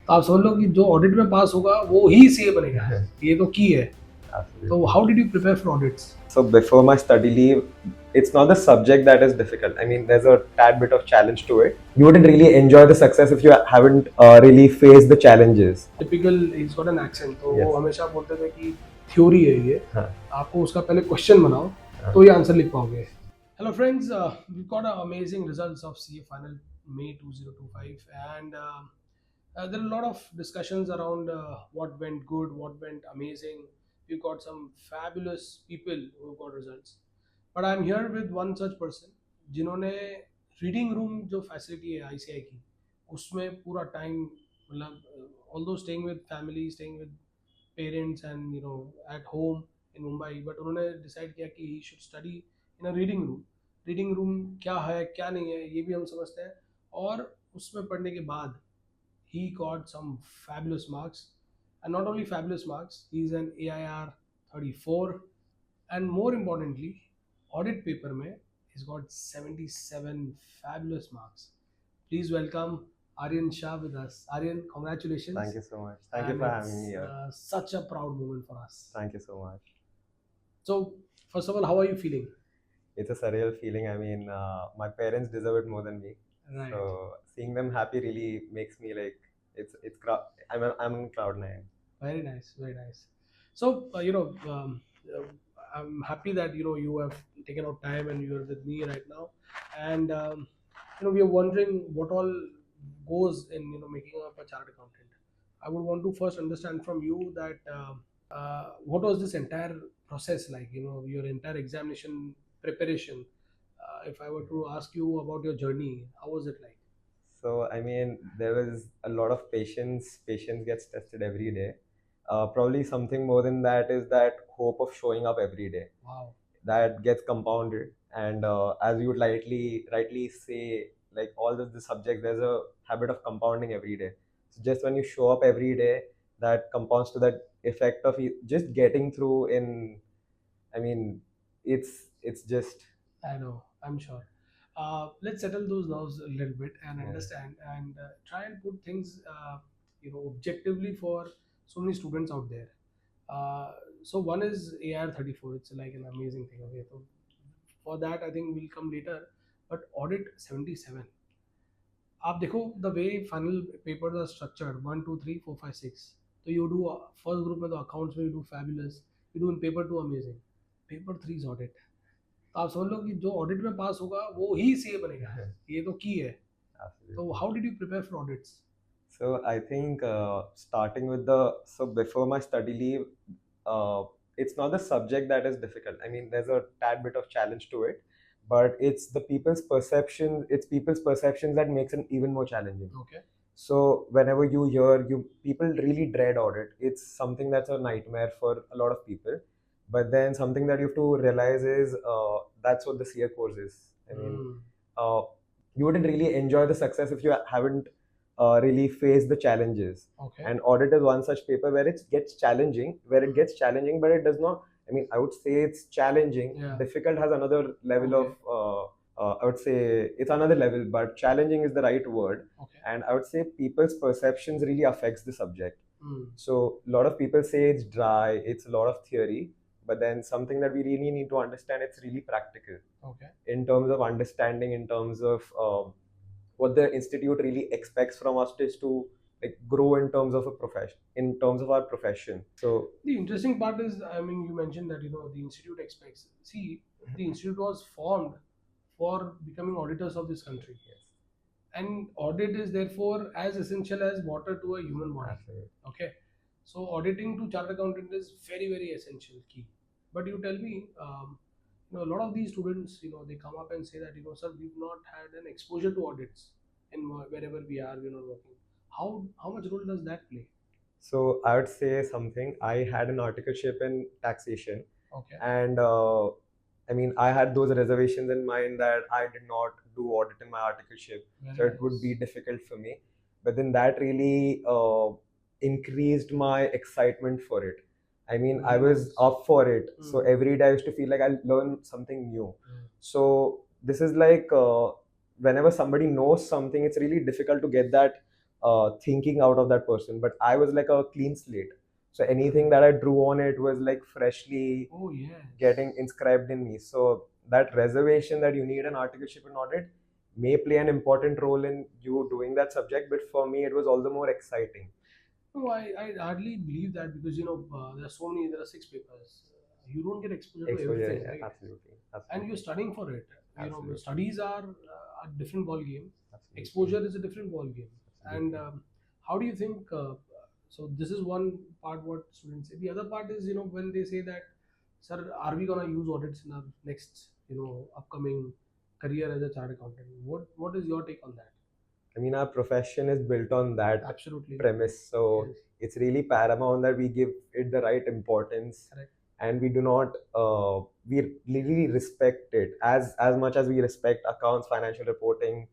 तो आप समझ लो कि जो ऑडिट में पास होगा वो ही सीए बनेगा। ये तो की है। Absolutely. तो how did you prepare for audits? So before my study leave, it's not the subject that is difficult. I mean, there's a tad bit of challenge to it. You wouldn't really enjoy the success if you haven't really faced the challenges. Typical, he's got an accent, तो Yes. वो हमेशा बोलते थे कि theory है ये, हाँ. आपको उसका पहले क्वेश्चन बनाओ हाँ. तो ये आंसर लिख पाओगे। Hello friends, we've got amazing results of CA final May 2025, and there are a lot of discussions around what went good, what went amazing. We've got some fabulous people who got results, but I'm here with one such person जिन्होंने reading room जो facility है ICAI की, उसमें पूरा time, मतलब although staying with family, staying with parents and at home in Mumbai, but उन्होंने decide किया कि he should study in a reading room. Reading room क्या है क्या नहीं है ये भी हम समझते हैं, और उसमें पढ़ने के बाद he got some fabulous marks, and not only fabulous marks, he's an AIR 34, and more importantly audit paper mein he's got 77 fabulous marks. Please welcome Aryan Shah with us. Aryan, congratulations. Thank you so much. Thank you for having me here. Such a proud moment for us. Thank you so much. So first of all, how are you feeling? It's a surreal feeling. I mean, my parents deserve it more than me. Right. So seeing them happy really makes me like I'm in cloud nine. Very nice, very nice. So I'm happy that you have taken out time and you are with me right now, and we are wondering what all goes in making up a chartered accountant. I would want to first understand from you that what was this entire process like? Your entire examination preparation. If I were to ask you about your journey, how was it like? So I mean, there was a lot of patience. Patience gets tested every day. Probably something more than that is that hope of showing up every day. Wow. That gets compounded, and as you would rightly say, like all the subject, there's a habit of compounding every day. So just when you show up every day, that compounds to that effect of just getting through. I mean, it's just. I know, I'm sure. Let's settle those nerves a little bit and understand and try and put things, objectively for so many students out there. So one is AR 34. It's like an amazing thing. Okay, so for that I think we'll come later. But audit 77. आप देखो the way final papers are structured 1 2 3 4 5 6. तो you do first group में तो accounts में you do fabulous. You do in paper 2 amazing. Paper 3 is audit. तो आप समझ लो कि जो ऑडिट में पास होगा वो ही सीए बनेगा। ये तो की है। तो how did you prepare for audits? So I think starting with before my study leave, it's not the subject that is difficult. I mean, there's a tad bit of challenge to it, but it's people's perceptions that makes it even more challenging. Okay. So whenever you hear people really dread audit, it's something that's a nightmare for a lot of people. But then something that you have to realize is that's what the CA course is. I mean, you wouldn't really enjoy the success if you haven't really faced the challenges. Okay. And audit is one such paper where it gets challenging, but it does not. I mean, I would say it's challenging. Yeah. Difficult has another level of. I would say it's another level, but challenging is the right word. Okay. And I would say people's perceptions really affects the subject. So a lot of people say it's dry, it's a lot of theory, but then something that we really need to understand, it's really practical. Okay. In terms of understanding, in terms of what the institute really expects from us is to like grow in terms of our profession. So the interesting part is, I mean, you mentioned that the institute expects. See, the institute was formed for becoming auditors of this country. Yes. And audit is therefore as essential as water to a human body. Absolutely. Okay. So auditing to chartered accountant is very, very essential key. But you tell me, a lot of these students, they come up and say that, sir, we've not had an exposure to audits in wherever we are, working. How much role does that play? So I would say something. I had an articleship in taxation. Okay. And I mean, I had those reservations in mind that I did not do audit in my articleship, so it would be difficult for me. But then that really increased my excitement for it. I mean, I was up for it. So every day I used to feel like I'll learn something new. So this is like whenever somebody knows something, it's really difficult to get that thinking out of that person. But I was like a clean slate. So anything that I drew on it was like freshly Oh yes. getting inscribed in me. So that reservation that you need an articleship in audit may play an important role in you doing that subject, but for me it was all the more exciting. No, I hardly believe that because there are so many, there are six papers. You don't get exposure to Exposure, everything, yeah, right? absolutely, And absolutely, you're studying for it. absolutely, Studies are a different ball game. absolutely, Exposure is a different ball game. And absolutely. how do you think? So this is one part what students say. The other part is when they say that, sir, are we gonna use audits in our next upcoming career as a chartered accountant? What is your take on that? I mean, our profession is built on that Absolutely. premise. So Yes. it's really paramount that we give it the right importance, Correct. and we do not, we really respect it as much as we respect accounts, financial reporting,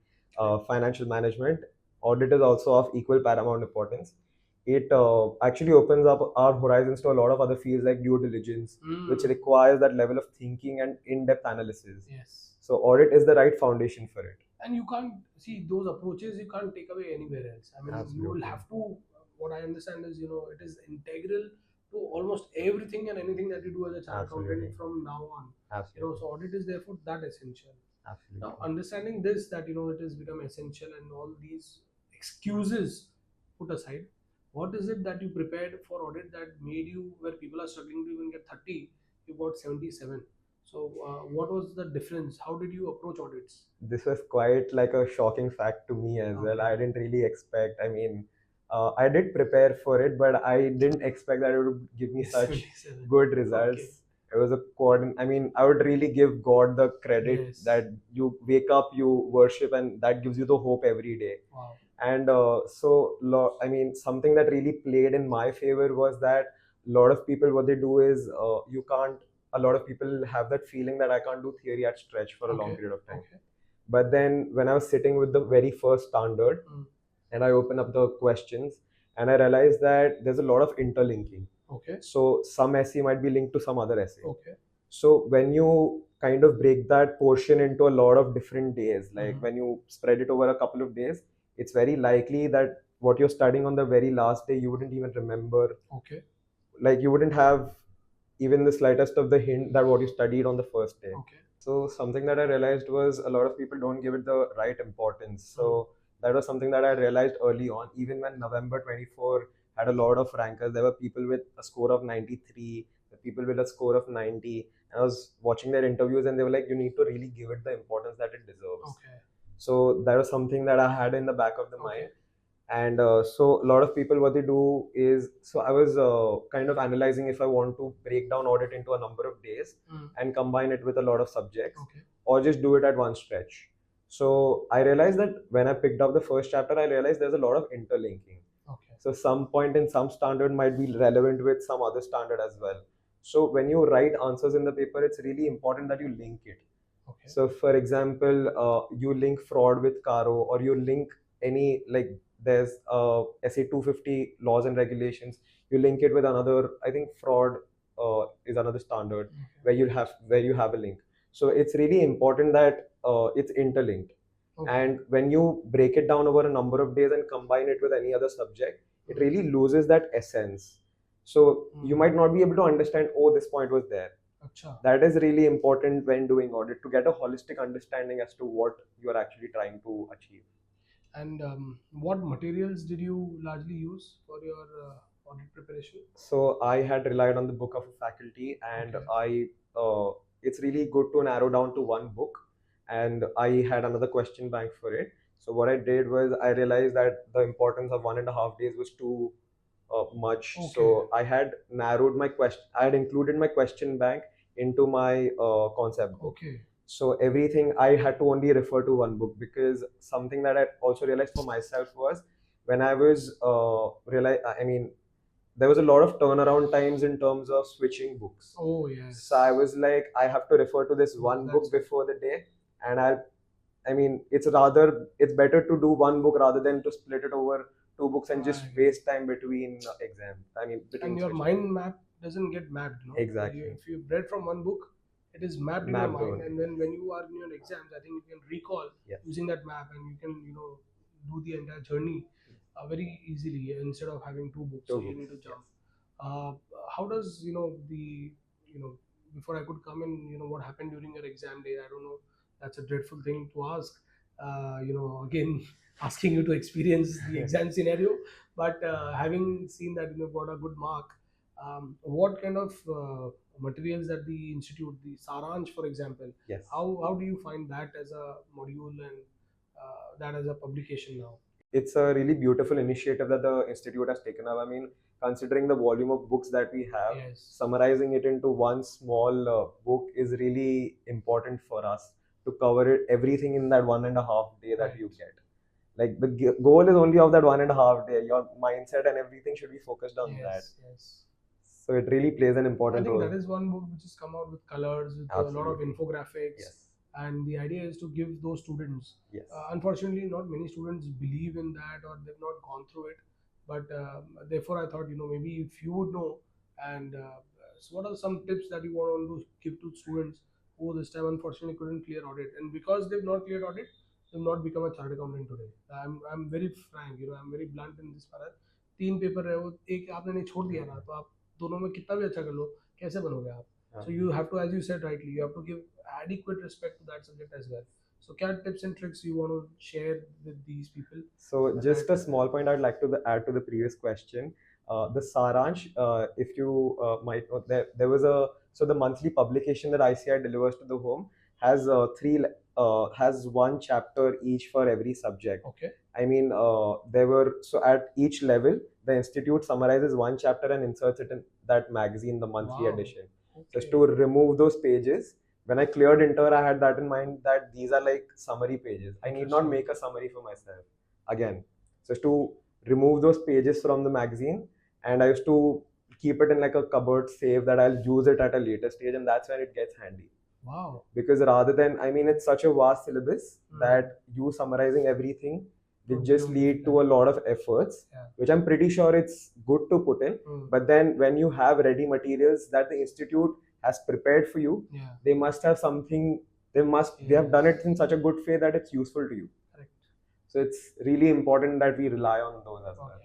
financial management. Audit is also of equal paramount importance. It actually opens up our horizons to a lot of other fields like due diligence, which Mm. requires that level of thinking and in-depth analysis. Yes. So audit is the right foundation for it. And you can't see those approaches, you can't take away anywhere else. I mean, you will Absolutely. have to, what I understand is it is integral to almost everything and anything that you do as a chartered Absolutely. accountant from now on. Absolutely. So audit is therefore that essential. Absolutely. Now understanding this, that it has become essential and all these excuses put aside, what is it that you prepared for audit that made you, where people are struggling to even get 30, you got 77? So what was the difference? How did you approach audits? This was quite like a shocking fact to me as well. Okay. I didn't really expect. I mean, I did prepare for it, but I didn't expect that it would give me such 77. good results. Okay. It was a I mean, I would really give God the credit Yes. that you wake up, you worship, and that gives you the hope every day. Wow. And I mean, something that really played in my favor was that a lot of people, what they do is, you can't. A lot of people have that feeling that I can't do theory at stretch for a long Okay. period of time. Okay. But then when I was sitting with the very first standard, Mm. and I opened up the questions, and I realized that there's a lot of interlinking. Okay. So some essay might be linked to some other essay. Okay. So when you kind of break that portion into a lot of different days, like Mhm. when you spread it over a couple of days, it's very likely that what you're studying on the very last day, you wouldn't even remember. Okay. Like you wouldn't have even the slightest of the hint that what you studied on the first day. Okay. So something that I realized was a lot of people don't give it the right importance. So that was something that I realized early on. Even when November 24 had a lot of rankers, there were people with a score of 93, the people with a score of 90. And I was watching their interviews and they were like, you need to really give it the importance that it deserves. Okay. So that was something that I had in the back of the Okay. mind. And so a lot of people, what they do is, so I was kind of analyzing if I want to break down audit into a number of days and combine it with a lot of subjects, Okay. or just do it at one stretch. So I realized that when I picked up the first chapter, I realized there's a lot of interlinking. Okay. So some point in some standard might be relevant with some other standard as well. So when you write answers in the paper, it's really important that you link it. Okay. So for example, you link fraud with Caro, or you link any, like there's SA 250 laws and regulations. You link it with another. I think fraud is another standard where you have a link. So it's really important that it's interlinked. Okay. And when you break it down over a number of days and combine it with any other subject, it really loses that essence. So you might not be able to understand, oh, this point was there. Acha. That is really important when doing audit, to get a holistic understanding as to what you are actually trying to achieve. And what materials did you largely use for your audit preparation? So I had relied on the book of a faculty, and Okay. it's really good to narrow down to one book, and I had another question bank for it. So what I did was I realized that the importance of 1.5 days was too much. Okay. So I had narrowed my question. I had included my question bank into my concept book. Okay. So everything I had to only refer to one book, because something that I also realized for myself was when I was I mean, there was a lot of turnaround times in terms of switching books. Oh yes. So I was like, I have to refer to this one book That's it. before the day, and I mean, it's better to do one book rather than to split it over two books and just waste time between exams. I mean, between And your switching. mind map doesn't get mapped, no? Exactly. If you read from one book, it is mapped in your Mapped mind, on. and then when you are in your exams, I think you can recall Yes. using that map, and you can do the entire journey very easily instead of having two books. So Two you books. need to jump. Yes. Uh, how does the you know before I could come in, what happened during your exam day? I don't know. That's a dreadful thing to ask. Again, asking you to experience the exam scenario, but having seen that got a good mark, what kind of materials that the institute, the Saransh, for example, Yes. how do you find that as a module and that as a publication now? It's a really beautiful initiative that the institute has taken up. I mean, considering the volume of books that we have, Yes. summarizing it into one small book is really important for us to cover it everything in that 1.5 day that Right. you get. Like the goal is only of that 1.5 day. Your mindset and everything should be focused on that. Yes, yes. So it really plays an I important think role. that is one book which has come out with colors, with a lot of Absolutely. infographics, Yes. and the idea is to give those students. Yes. Unfortunately, not many students believe in that, or they've not gone through it. But therefore, I thought maybe if you would know, and so what are some tips that you want to give to students who this time unfortunately couldn't clear audit, and because they've not cleared audit, they've not become a chartered accountant today. I'm very frank, I'm very blunt in this matter. तीन paper है वो एक आपने नहीं छोड़ दिया ना, तो आप दोनों में कितना भी अच्छा कर लो, कैसे बनोगे आप? So you have to, as you said rightly, you have to give adequate respect to that subject as well. So what tips and tricks you want to share with these people? So just a small point I'd like to add to the previous question. The Saransh, if you might know, there was so the monthly publication that ICAI delivers to the home has has one chapter each for every subject. Okay. I mean, so at each level, the institute summarizes one chapter and inserts it in that magazine, the monthly Wow. edition. Okay. Just to remove those pages. When I cleared inter, I had that in mind that these are like summary pages. I need not make a summary for myself again. Just to remove those pages from the magazine, and I used to keep it in like a cupboard safe that I'll use it at a later stage, and that's when it gets handy. Wow. Because rather than, I mean, it's such a vast syllabus that you summarizing everything will just lead to a lot of efforts, which I'm pretty sure it's good to put in. But then when you have ready materials that the institute has prepared for you, they must have something. They have done it in such a good way that it's useful to you. Correct. So it's really important that we rely on those as well.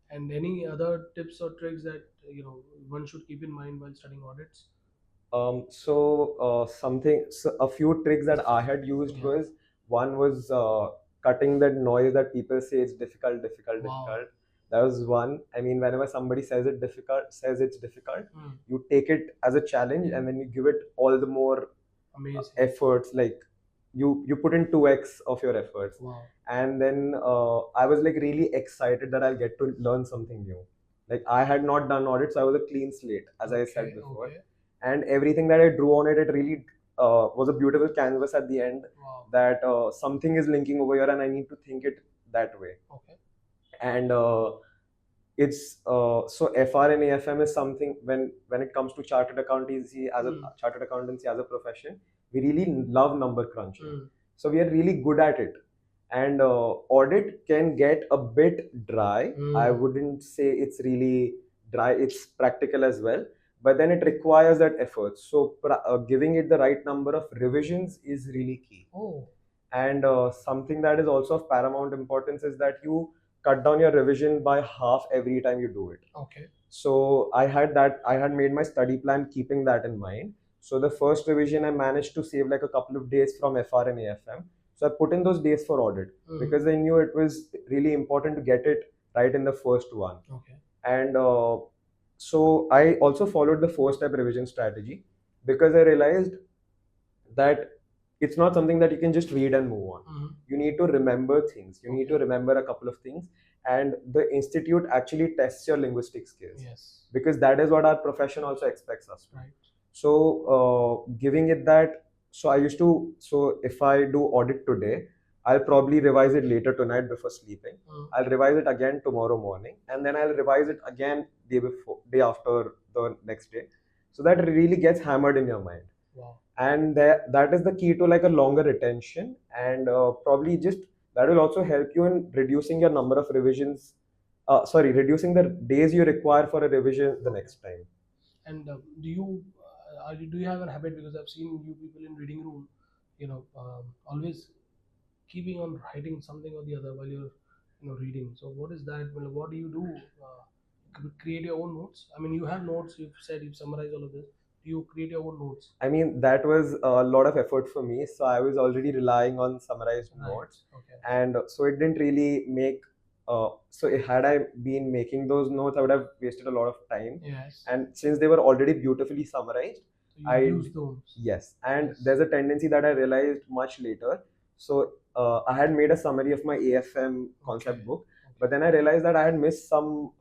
And any other tips or tricks that one should keep in mind while studying audits? So a few tricks that I had used was, one was cutting that noise that people say it's difficult. That was one. I mean, whenever somebody says it's difficult, you take it as a challenge and then you give it all the more efforts. Like you put in 2x of your efforts. Wow. And then I was like really excited that I'll get to learn something new. Like I had not done audit, so I was a clean slate, as I said before. And everything that I drew on it, it really was a beautiful canvas at the end. Wow. That something is linking over here and I need to think it that way. Okay. And it's so FR and AFM is something, when it comes to chartered accountancy as a profession, we really love number crunching. So we are really good at it. And audit can get a bit dry. I wouldn't say it's really dry, it's practical as well, but then it requires that effort. So giving it the right number of revisions is really key. And something that is also of paramount importance is that you cut down your revision by half every time you do it. Okay. So I had made my study plan keeping that in mind. So the first revision I managed to save like a couple of days from FR and AFM. So I put in those days for audit because I knew it was really important to get it right in the first one. Okay. And so I also followed the 4-step revision strategy because I realized that it's not something that you can just read and move on. You need to remember things. You need to remember a couple of things. And the institute actually tests your linguistic skills. Yes. Because that is what our profession also expects us to. Right. So giving it that, so if I do audit today, I'll probably revise it later tonight before sleeping. I'll revise it again tomorrow morning, and then I'll revise it again day after the next day. So that really gets hammered in your mind. Wow. And that is the key to like a longer retention, and probably just that will also help you in reducing your number of revisions. Reducing the days you require for a revision the next time. And do you have a habit, because I've seen you people in reading room, always keeping on writing something or the other while you're reading. So what is that? Well, what do you do? Create your own notes? I mean, you have notes. You've said you've summarized all of this. Do you create your own notes? I mean, that was a lot of effort for me. So I was already relying on summarized notes. Okay. And so it didn't really make, had I been making those notes, I would have wasted a lot of time. Yes. And since they were already beautifully summarized, So you I use those. yes. And Yes. there's a tendency that I realized much later. So I had made a summary of my AFM concept Okay. book, but then I realized that I had missed some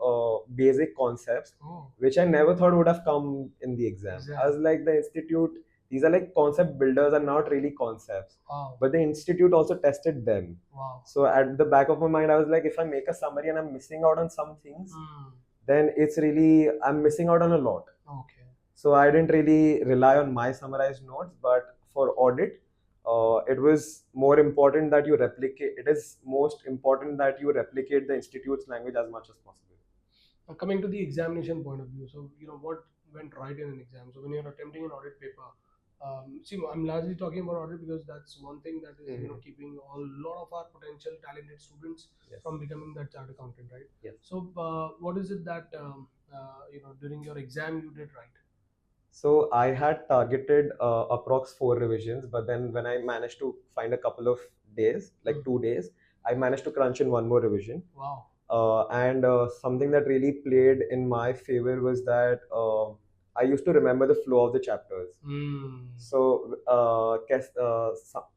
basic concepts Oh. which I never thought would have come in the exam. I was like, the institute, these are like concept builders and not really concepts. Wow. But the institute also tested them. Wow. So at the back of my mind, I was like, if I make a summary and I'm missing out on some things, then it's really, I'm missing out on a lot. Okay. So I didn't really rely on my summarized notes, but for audit, it was more important that you replicate. It is most important that you replicate the institute's language as much as possible. Coming to the examination point of view, so what went right in an exam? So when you're attempting an audit paper, see, I'm largely talking about audit because that's one thing that is keeping a lot of our potential talented students from becoming that chartered accountant, right? Yes. So what is it that during your exam you did right? So I had targeted approx 4 revisions, but then when I managed to find a couple of days, like 2 days, I managed to crunch in one more revision. Wow. And something that really played in my favor was that I used to remember the flow of the chapters. So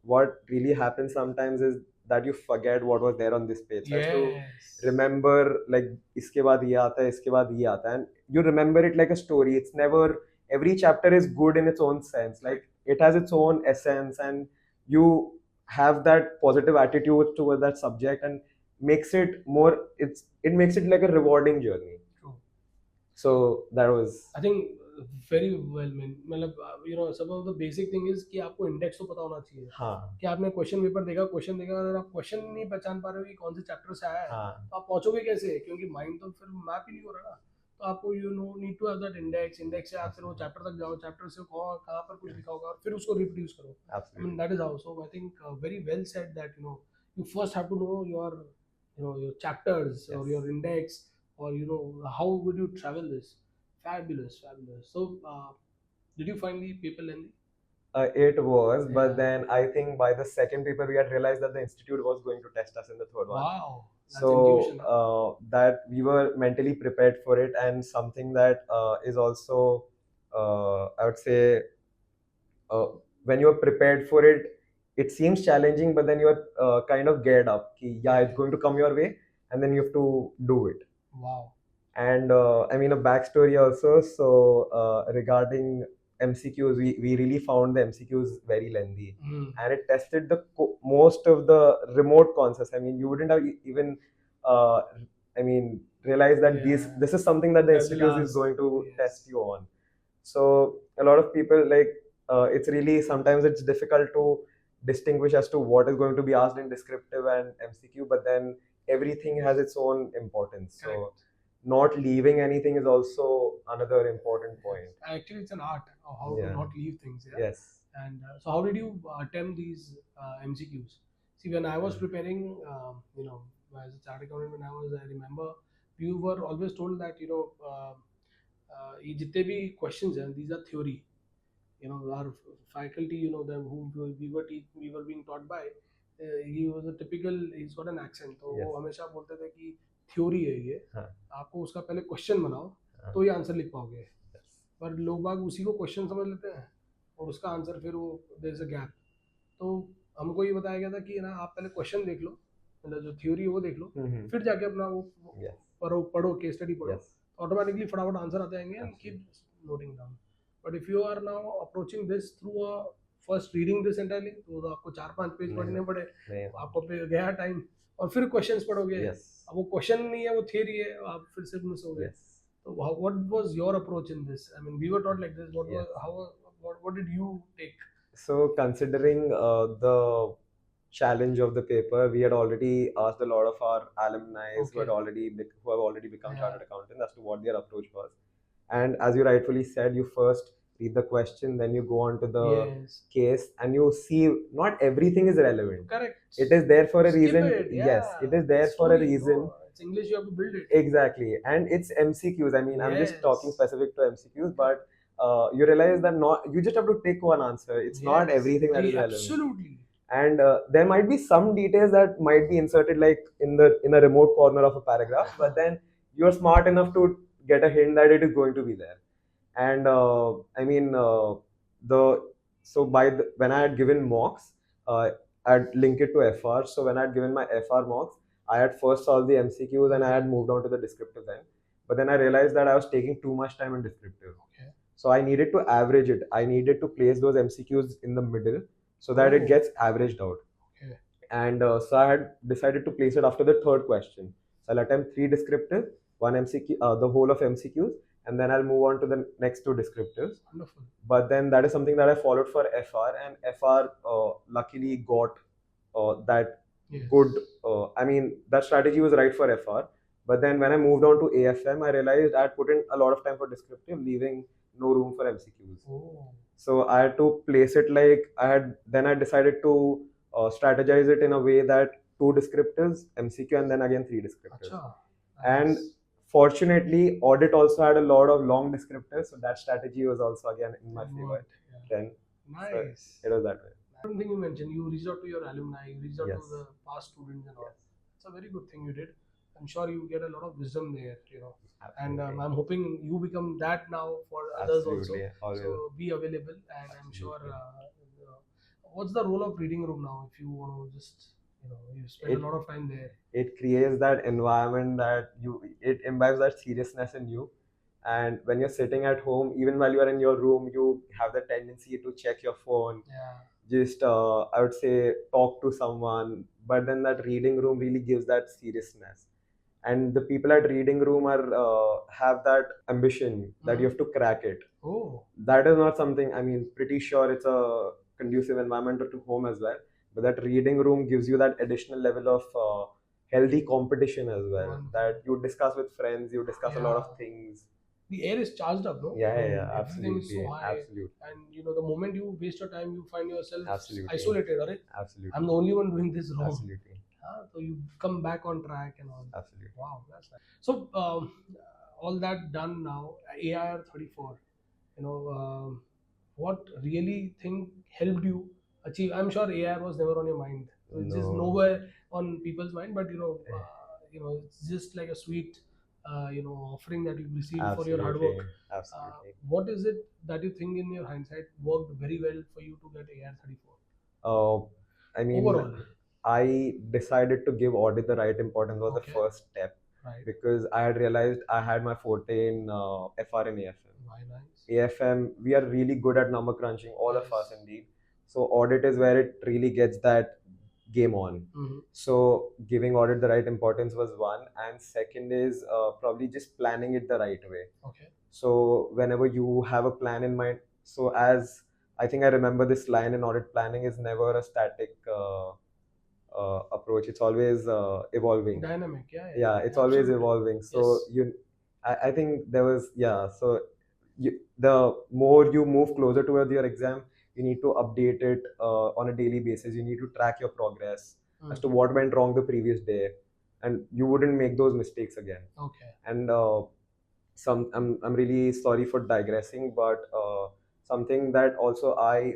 what really happens sometimes is that you forget what was there on this page. So I have to remember like iske baad ye aata hai, iske baad ye aata hai, and you remember it like a story. It's never, every chapter is good in its own sense. Like it has its own essence, and you have that positive attitude towards that subject, and makes it more, it makes it like a rewarding journey. True. So that was, I think very well meant. मतलब some of the basic thing is कि आपको index तो पता होना चाहिए. हाँ. कि आपने क्वेश्चन पेपर देखा, अगर आप क्वेश्चन नहीं पहचान पा रहे हो कि कौन से चैप्टर से आया है, हाँ. तो आप पहुंचोगे कैसे? क्योंकि माइंड तो फिर मैप ही नहीं हो रहा ना. तो आपको need to have that index से आप फिर वो चैप्टर तक जाओ, चैप्टर से कहाँ पर कुछ लिखा होगा और फिर उसको रिप्रोड्यूस करो. I mean, that is how. So I think very well said that you first have to know your chapters or your index, or how would you travel this. Fabulous. So did you find the paper lengthy? It was, but then I think by the second paper we had realized that the institute was going to test us in the third one. Wow. That's So intuition, that we were mentally prepared for it, and something that is also, I would say, when you're prepared for it, it seems challenging, but then you're kind of geared up. Ki, yeah, it's going to come your way, and then you have to do it. Wow. And I mean, a backstory also. So regarding MCQs, we really found the MCQs very lengthy, and it tested the most of the remote concepts. I mean, you wouldn't have even, realized that this is something that the institute is going to test you on. So a lot of people it's really, sometimes it's difficult to distinguish as to what is going to be asked in descriptive and MCQ, but then everything has its own importance. So not leaving anything is also another important point. Actually, it's an art of how to not leave things. Yes. And so how did you attempt these MCQs? See, when I was preparing, as a chartered accountant, I remember we were always told that ये जितने भी questions हैं, these are theory. Our faculty, them whom we were being taught by, he was a typical, he's got an accent. तो वो हमेशा बोलते थे कि थ्योरी है ये, आपको उसका पहले क्वेश्चन बनाओ तो ये आंसर लिख पाओगे. पर लोग बाग उसी को क्वेश्चन समझ लेते हैं और उसका आंसर फिर वो देयर इज अ गैप. तो हमको ये बताया गया था कि ना आप पहले क्वेश्चन देख लो, मतलब जो थ्योरी है वो देख लो, फिर जाके अपना वो पढ़ो केस स्टडी पढ़ो, ऑटोमेटिकली फटाफट आंसर आते जाएंगे and keep noting down. But if you are now approaching this through a first reading this entirely, तो आपको 4-5 पेज पढ़ने पड़े, आपको पे गया टाइम, और फिर क्वेश्चंस पढ़ोगे. अब वो क्वेश्चन नहीं है, वो थ्योरी है, आप फिर से मिस हो गए. So what was your approach in this? I mean, we were taught like this. What did you take? So considering the challenge of the paper, we had already asked a lot of our alumni who have already become chartered accountants as to what their approach was. And as you rightfully said, you first read the question, then you go on to the Yes. case, and you see not everything is relevant. Correct. It is there for a Skip reason. it. Yes, Yeah. it is there It's for a story. reason. No, it's English. You have to build it. Exactly, and it's MCQs. I mean, I'm just talking Yes. specific to MCQs, but you realize that not you just have to pick one answer. It's not Yes. everything that is relevant. Absolutely. And there might be some details that might be inserted like in a remote corner of a paragraph, but then you're smart enough to get a hint that it is going to be there. And I mean, the so by the, when I had given mocks, I'd link it to FR. So when I had given my FR mocks, I had first solved the MCQs and I had moved on to the descriptive then. But then I realized that I was taking too much time in descriptive. Okay. So I needed to average it. I needed to place those MCQs in the middle so that it gets averaged out. Okay. And so I had decided to place it after the third question. So I'll attempt 3 descriptive, 1 MCQ, the whole of MCQs, and then I'll move on to the next 2 descriptives. Wonderful. But then that is something that I followed for FR, and FR luckily got that good. I mean, that strategy was right for FR. But then when I moved on to AFM, I realized I had put in a lot of time for descriptive, leaving no room for MCQs. Oh. So I had to place it like I had. Then I decided to strategize it in a way that 2 descriptives, MCQ, and then again 3 descriptives. Achha. And Nice. fortunately, audit also had a lot of long descriptors, so that strategy was also again in my favor. Worked, yeah. Then Nice. it was that way. One thing you mentioned, you reached out to your alumni, you reached out Yes. to the past students and all. It's a very good thing you did. I'm sure you get a lot of wisdom there, you know. And Absolutely. I'm hoping you become that now for others Absolutely. also. Always. So be available, and I'm sure. Absolutely. What's the role of reading room now? If you want to just, you know, you spend a lot of time there. It creates that environment that it imbibes that seriousness in you. And when you're sitting at home, even while you are in your room, you have the tendency to check your phone. Yeah. Just I would say talk to someone, but then that reading room really gives that seriousness. And the people at reading room are have that ambition that you have to crack it. Oh. That is not something, I mean, pretty sure it's a conducive environment to home as well, but that reading room gives you that additional level of healthy competition as well. Wonderful. That you discuss with friends, you discuss a lot of things. The air is charged up, no? Yeah, Everything absolutely, is so high. absolutely. And you know, the moment you waste your time, you find yourself Absolutely. isolated, right? Absolutely. I'm the only one doing this wrong. Absolutely. So you come back on track and all. Absolutely. Wow, that's nice. So all that done now, AIR 34. You know, what really thing helped you achieve? I'm sure AIR was never on your mind. It's just No. nowhere on people's mind. But you know, it's just like a sweet, offering that you received for your hard work. Absolutely. What is it that you think, in your hindsight, worked very well for you to get AIR 34? I mean, Overall. I decided to give audit the right importance was the Okay. first step. Right. Because I had realized I had my forte in FR and AFM. Why nice. AFM, we are really good at number crunching, all of us Yes. indeed. So audit is where it really gets that game on. So giving audit the right importance was one, and second is probably just planning it the right way. Okay. So whenever you have a plan in mind, so as I think I remember this line in audit, planning is never a static approach. It's always evolving. Dynamic, yeah. Yeah, it's always Absolutely. evolving. So I think there was, so the more you move closer towards your exam, you need to update it on a daily basis. You need to track your progress as to what went wrong the previous day, and you wouldn't make those mistakes again. Okay. And I'm really sorry for digressing, but something that also I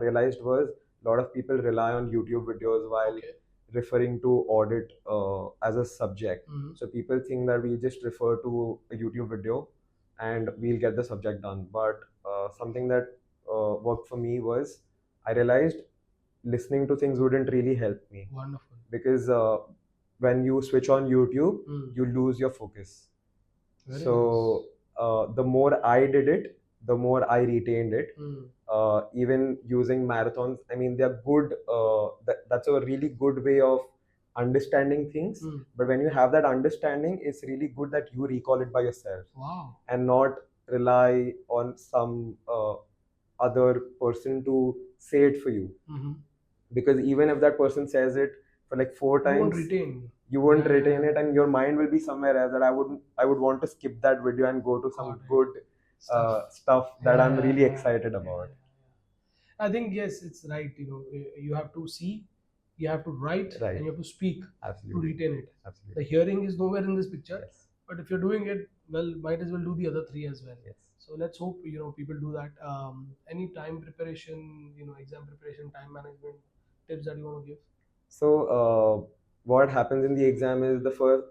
realized was a lot of people rely on YouTube videos while referring to audit as a subject. So people think that we just refer to a YouTube video and we'll get the subject done. But something that worked for me was I realized listening to things wouldn't really help me. Wonderful. Because when you switch on YouTube, you lose your focus. So the more I did it, the more I retained it. Even using marathons, I mean, they're good. That's a really good way of understanding things. But when you have that understanding, it's really good that you recall it by yourself. Wow. And not rely on some other person to say it for you. Because even if that person says it for like 4 times, you won't retain it, and your mind will be somewhere else that I would want to skip that video and go to some good stuff that I'm really Yeah, excited yeah, about. I think yes, it's right. You have to see, you have to write, Right. and you have to speak to Absolutely. retain it. Absolutely. The hearing is nowhere in this picture, Yes. but if you're doing it well, might as well do the other three as well. Yes. So let's hope people do that. Any time preparation, exam preparation, time management tips that you want to give? So, what happens in the exam is the first,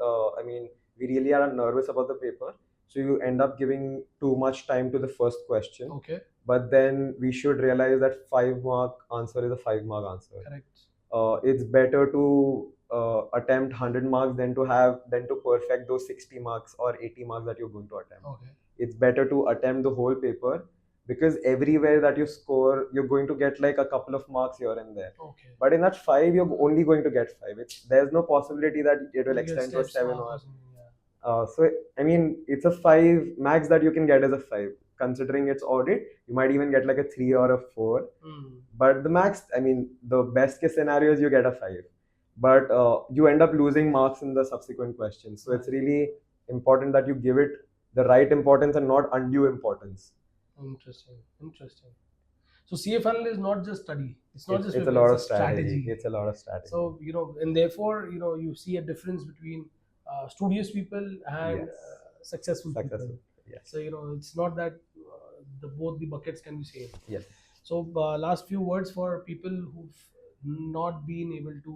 we really are nervous about the paper. So, you end up giving too much time to the first question. Okay, But then we should realize that 5 mark answer is a 5 mark answer. correct. It's better to attempt 100 marks than to perfect those 60 marks or 80 marks that you're going to attempt. Okay, It's better to attempt the whole paper, because everywhere that you score, you're going to get like a couple of marks here and there. okay. But in that five, you're only going to get five. There's no possibility that it will You get extend to a steps seven mark or. or something, yeah. So I mean, it's a five max that you can get as a five. Considering it's audit, you might even get like a three or a four. But the max, I mean, the best case scenario is you get a five. But you end up losing marks in the subsequent questions. So it's Right. really important that you give it the right importance and not undue importance. Interesting, interesting. So CA funnel is not just study. It's not just It's a paper, lot it's of a strategy. strategy. It's a lot of strategy. So and therefore you see a difference between studious people and Yes. successful people. Successful. Yes. So it's not that both the buckets can be same. Yes. So last few words for people who've not been able to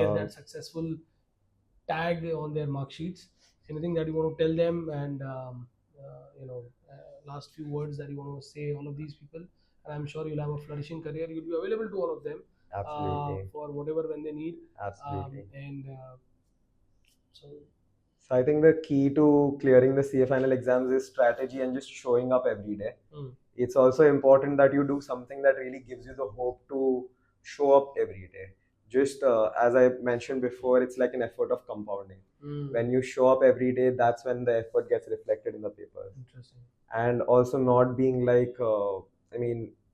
get that successful tag on their mark sheets. Anything that you want to tell them, and last few words that you want to say all of these people, and I'm sure you'll have a flourishing career. You'll be available to all of them Absolutely. for whatever when they need. Absolutely. And so So I think the key to clearing the CA final exams is strategy and just showing up every day. It's also important that you do something that really gives you the hope to show up every day. Just as I mentioned before, it's like an effort of compounding. When you show up every day, that's when the effort gets reflected in the papers. Interesting. And also not being like,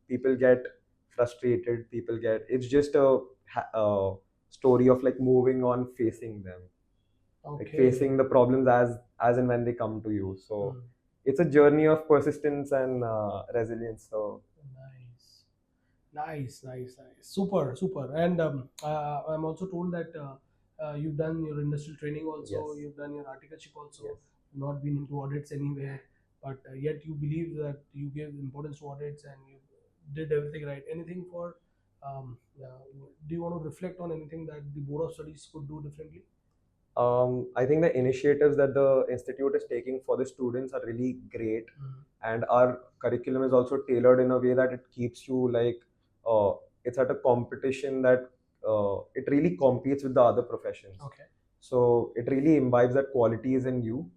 people get frustrated. It's just a story of like moving on, facing them. Okay. Like facing the problems as and when they come to you. So it's a journey of persistence and resilience. So nice. Super, super. And I'm also told that you've done your industrial training also. Yes. You've done your articleship also. Yes. Not been into audits anywhere, but yet you believe that you gave importance to audits and you did everything right. Anything for do you want to reflect on anything that the board of studies could do differently? I think the initiatives that the institute is taking for the students are really great, and our curriculum is also tailored in a way that it keeps you like it's at a competition that it really competes with the other professions. Okay. So it really imbibes that qualities in you,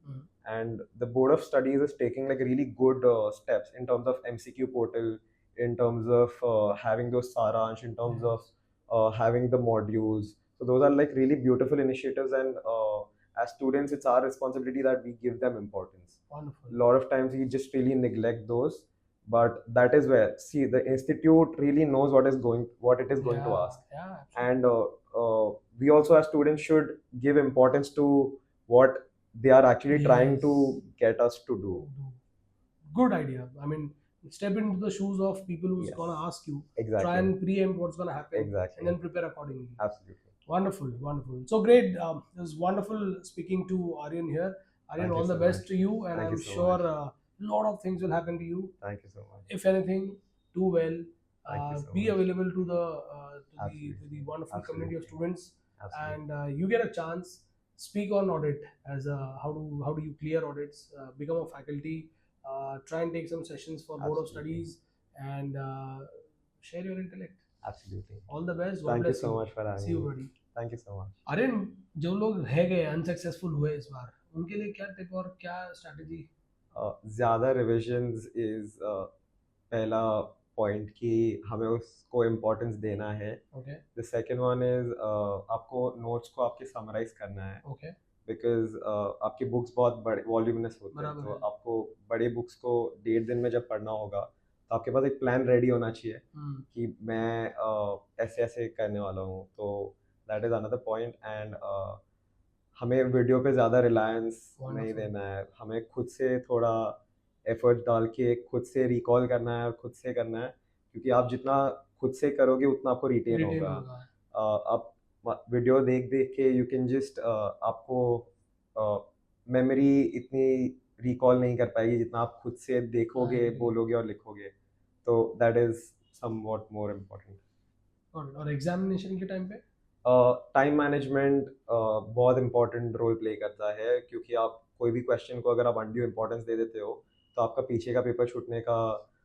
and the board of studies is taking like really good steps in terms of MCQ portal, in terms of having those saransh, in terms of having the modules. So those are like really beautiful initiatives, and as students, it's our responsibility that we give them importance. Wonderful. A lot of times we just really neglect those, but that is where the institute really knows what it is going to ask, and we also as students should give importance to what they are actually trying to get us to do. Good idea. I mean, step into the shoes of people who's Yes. gonna ask you. Exactly. Try and preempt what's gonna happen. Exactly. And then prepare accordingly. Absolutely. Wonderful, wonderful. So great. It was wonderful speaking to Aryan here. Aryan, all the best to you, and I'm sure a lot of things will happen to you. Thank you so much. If anything, do well. Be much. available to the wonderful community of students, and you get a chance. Speak on audit as how do you clear audits? Become a faculty. Try and take some sessions for board of studies, and share your intellect. Absolutely. All the best. God Thank you bless so much for having See you, me. buddy. Thank you so much. Aryan, जो लोग रह गए unsuccessful हुए इस बार, उनके लिए क्या tip और क्या स्ट्रेटजी? ज़्यादा रिविजन्स इज पहला पॉइंट कि हमें उसको इम्पोर्टेंस देना है. Okay. The second one is आपको नोट्स को आपके समराइज करना है. ओके. बिकॉज आपकी बुक्स बहुत बड़े वॉल्यूमिनस होते हैं, तो आपको बड़े बुक्स को 1.5 दिन में जब पढ़ना होगा तो आपके पास एक प्लान रेडी होना चाहिए कि मैं ऐसे ऐसे करने वाला हूँ. तो that is another point. And हमें वीडियो पे ज़्यादा रिलायंस नहीं देना है. हमें खुद से थोड़ा एफर्ट डाल के खुद से रिकॉल करना है और खुद से करना है, क्योंकि आप जितना खुद से करोगे उतना आपको रिटेन रिटेन होगा। होगा। आप वीडियो देख देख के यू कैन जस्ट आपको मेमोरी इतनी रिकॉल नहीं कर पाएगी जितना आप खुद से देखोगे, बोलोगे और लिखोगे। तो that is somewhat more important. और एग्जामिनेशन के टाइम पे टाइम मैनेजमेंट बहुत इम्पोर्टेंट रोल प्ले करता है, क्योंकि आप कोई भी क्वेश्चन को अगर आप अनड्यू इम्पोर्टेंस दे देते हो तो आपका पीछे का पेपर छूटने का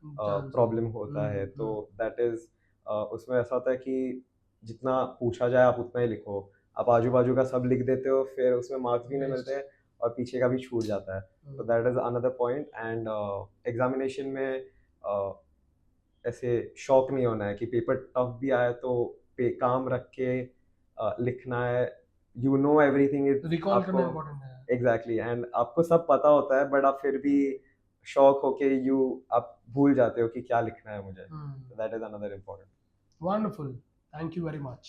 प्रॉब्लम होता है। तो दैट इज उसमें ऐसा होता है कि जितना पूछा जाए आप उतना ही लिखो। आप आजू बाजू का सब लिख देते हो, फिर उसमें मार्क्स भी नहीं मिलते और पीछे का भी छूट जाता है। तो that is another point. And examination में ऐसे शौक नहीं होना है कि पेपर टफ भी आए तो पे काम रख के लिखना है। You know everything is recall करना इम्पोर्टेंट है। एग्जैक्टली, एंड आपको सब पता होता है बट आप फिर भी शौक होके आप भूल जाते हो कि क्या लिखना है मुझे। That is another important. Wonderful, thank you very much.